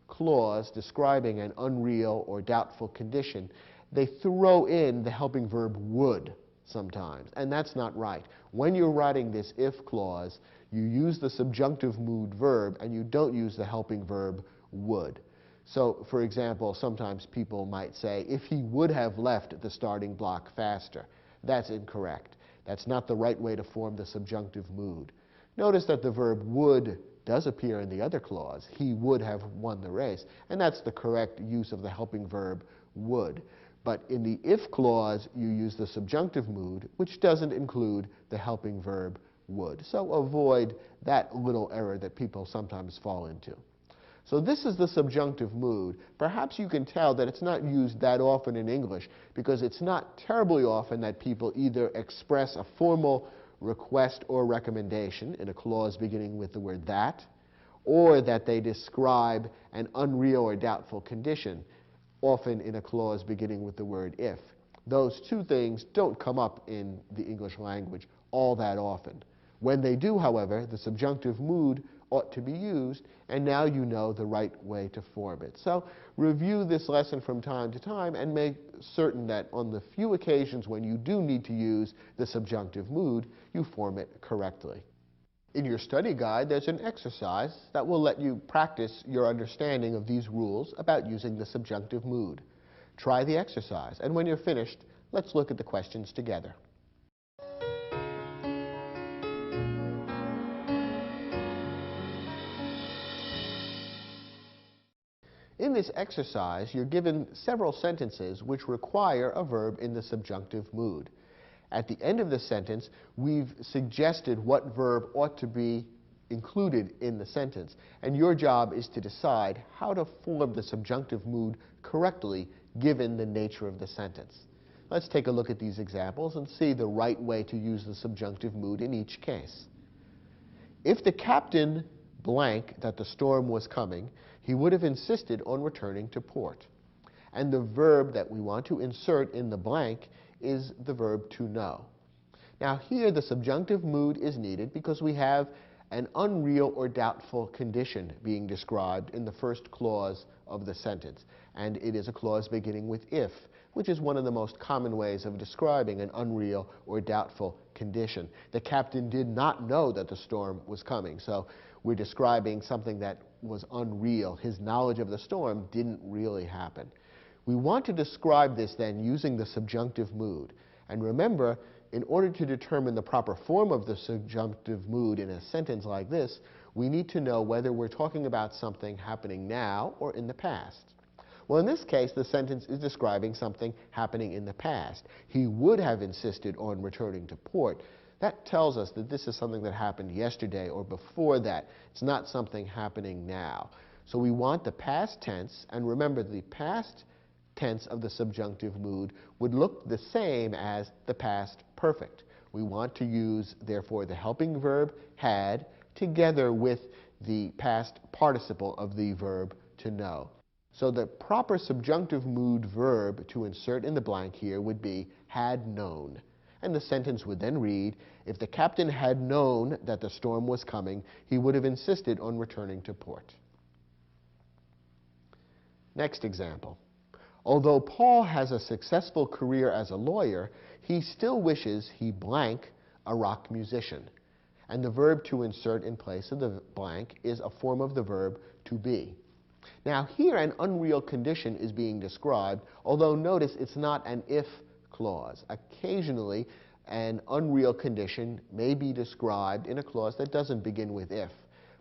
clause describing an unreal or doubtful condition. They throw in the helping verb would sometimes, and that's not right. When you're writing this if clause, you use the subjunctive mood verb and you don't use the helping verb would. So, for example, sometimes people might say, if he would have left the starting block faster. That's incorrect. That's not the right way to form the subjunctive mood. Notice that the verb would does appear in the other clause. He would have won the race, and that's the correct use of the helping verb would. But in the if clause, you use the subjunctive mood, which doesn't include the helping verb would. So avoid that little error that people sometimes fall into. So this is the subjunctive mood. Perhaps you can tell that it's not used that often in English because it's not terribly often that people either express a formal request or recommendation in a clause beginning with the word that, or that they describe an unreal or doubtful condition, often in a clause beginning with the word if. Those two things don't come up in the English language all that often. When they do, however, the subjunctive mood ought to be used, and now you know the right way to form it. So review this lesson from time to time and make certain that on the few occasions when you do need to use the subjunctive mood, you form it correctly. In your study guide, there's an exercise that will let you practice your understanding of these rules about using the subjunctive mood. Try the exercise, and when you're finished, let's look at the questions together. in this exercise, you're given several sentences which require a verb in the subjunctive mood. At the end of the sentence, we've suggested what verb ought to be included in the sentence, and your job is to decide how to form the subjunctive mood correctly given the nature of the sentence. Let's take a look at these examples and see the right way to use the subjunctive mood in each case. If the captain blank that the storm was coming, he would have insisted on returning to port. And the verb that we want to insert in the blank is the verb to know. Now here the subjunctive mood is needed because we have an unreal or doubtful condition being described in the first clause of the sentence. And it is a clause beginning with if, which is one of the most common ways of describing an unreal or doubtful condition. The captain did not know that the storm was coming, so we're describing something that was unreal. His knowledge of the storm didn't really happen. We want to describe this then using the subjunctive mood. And remember, in order to determine the proper form of the subjunctive mood in a sentence like this, we need to know whether we're talking about something happening now or in the past. Well, in this case, the sentence is describing something happening in the past. He would have insisted on returning to port. That tells us that this is something that happened yesterday or before that. It's not something happening now. So we want the past tense, and remember the past tense of the subjunctive mood would look the same as the past perfect. We want to use, therefore, the helping verb had together with the past participle of the verb to know. So the proper subjunctive mood verb to insert in the blank here would be had known. And the sentence would then read, if the captain had known that the storm was coming, he would have insisted on returning to port. Next example. Although Paul has a successful career as a lawyer, he still wishes he blank a rock musician. And the verb to insert in place of the blank is a form of the verb to be. Now here an unreal condition is being described, although notice it's not an if clause. Occasionally an unreal condition may be described in a clause that doesn't begin with if.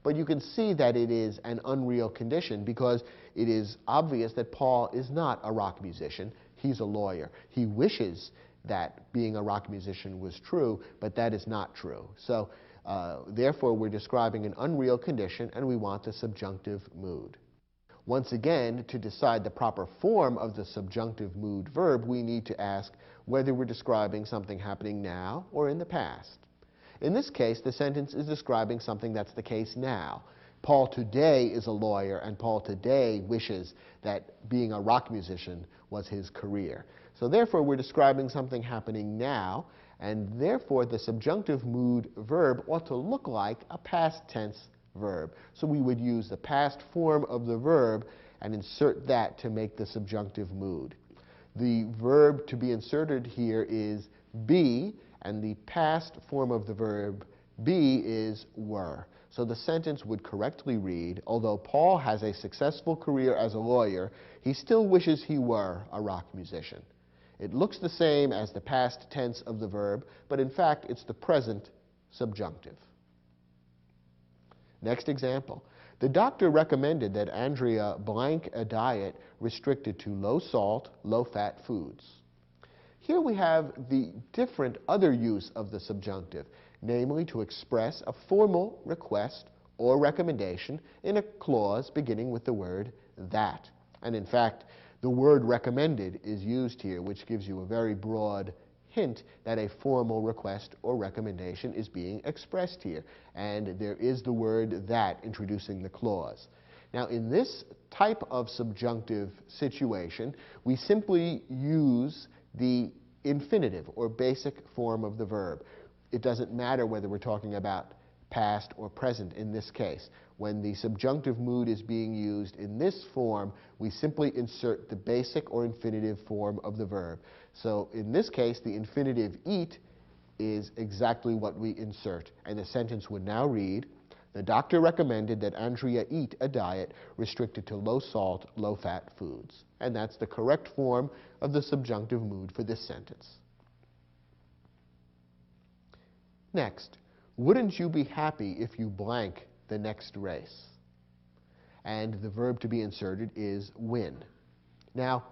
But you can see that it is an unreal condition because it is obvious that Paul is not a rock musician. He's a lawyer. He wishes that being a rock musician was true, but that is not true. So therefore we're describing an unreal condition and we want the subjunctive mood. Once again, to decide the proper form of the subjunctive mood verb, we need to ask whether we're describing something happening now or in the past. In this case, the sentence is describing something that's the case now. Paul today is a lawyer, and Paul today wishes that being a rock musician was his career. So therefore, we're describing something happening now, and therefore the subjunctive mood verb ought to look like a past tense verb. So we would use the past form of the verb and insert that to make the subjunctive mood. The verb to be inserted here is be, and the past form of the verb be is were. So the sentence would correctly read, although Paul has a successful career as a lawyer, he still wishes he were a rock musician. It looks the same as the past tense of the verb, but in fact it's the present subjunctive. Next example. The doctor recommended that Andrea blank a diet restricted to low-salt, low-fat foods. Here we have the different other use of the subjunctive, namely to express a formal request or recommendation in a clause beginning with the word that. And in fact, the word recommended is used here, which gives you a very broad hint that a formal request or recommendation is being expressed here. And there is the word that introducing the clause. Now, in this type of subjunctive situation, we simply use the infinitive or basic form of the verb. It doesn't matter whether we're talking about past or present in this case. When the subjunctive mood is being used in this form, we simply insert the basic or infinitive form of the verb. So in this case, the infinitive eat is exactly what we insert. And the sentence would now read, the doctor recommended that Andrea eat a diet restricted to low-salt, low-fat foods. And that's the correct form of the subjunctive mood for this sentence. Next, wouldn't you be happy if you blank the next race? and the verb to be inserted is win. Now,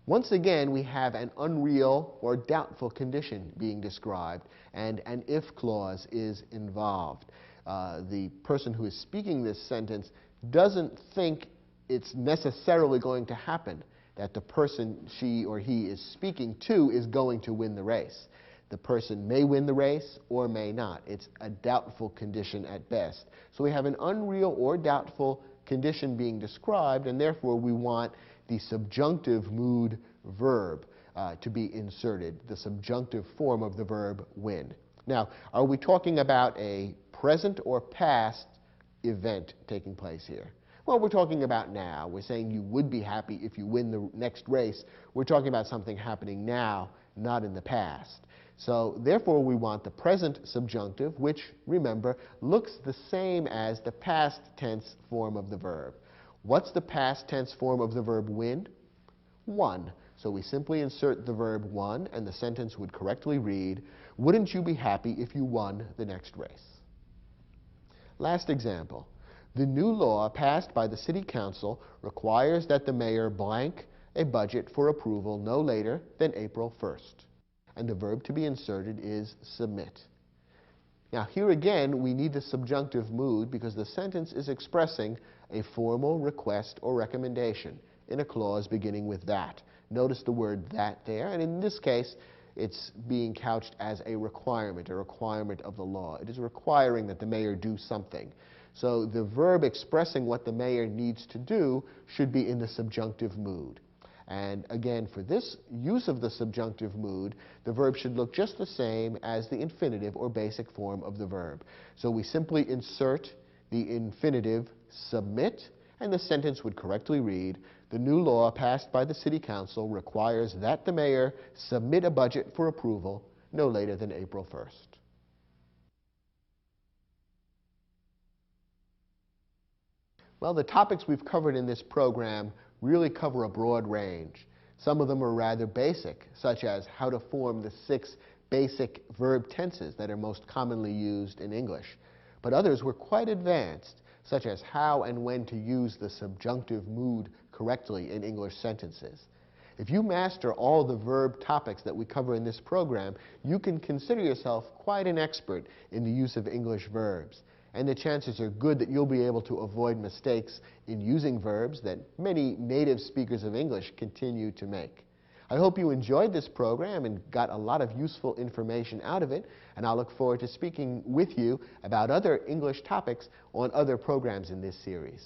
once again, we have an unreal or doubtful condition being described, and an if clause is involved. The person who is speaking this sentence doesn't think it's necessarily going to happen that the person she or he is speaking to is going to win the race. The person may win the race or may not. It's a doubtful condition at best. So we have an unreal or doubtful condition being described, and therefore we want the subjunctive mood verb to be inserted, the subjunctive form of the verb win. Now, are we talking about a present or past event taking place here? Well, we're talking about now. We're saying you would be happy if you win the next race. We're talking about something happening now, not in the past. So therefore, we want the present subjunctive, which, remember, looks the same as the past tense form of the verb. What's the past tense form of the verb win? Won. So we simply insert the verb won, and the sentence would correctly read, wouldn't you be happy if you won the next race? Last example. The new law passed by the City Council requires that the mayor blank a budget for approval no later than April 1st. And the verb to be inserted is submit. Now, here again, we need the subjunctive mood because the sentence is expressing a formal request or recommendation in a clause beginning with that. Notice the word that there, and in this case, it's being couched as a requirement of the law. It is requiring that the mayor do something. So the verb expressing what the mayor needs to do should be in the subjunctive mood. And again, for this use of the subjunctive mood, the verb should look just the same as the infinitive or basic form of the verb. So we simply insert the infinitive submit, and the sentence would correctly read, the new law passed by the City Council requires that the mayor submit a budget for approval no later than April 1st. Well, the topics we've covered in this program really cover a broad range. Some of them are rather basic, such as how to form the 6 basic verb tenses that are most commonly used in English. But others were quite advanced, such as how and when to use the subjunctive mood correctly in English sentences. If you master all the verb topics that we cover in this program, you can consider yourself quite an expert in the use of English verbs. And the chances are good that you'll be able to avoid mistakes in using verbs that many native speakers of English continue to make. I hope you enjoyed this program and got a lot of useful information out of it, and I'll look forward to speaking with you about other English topics on other programs in this series.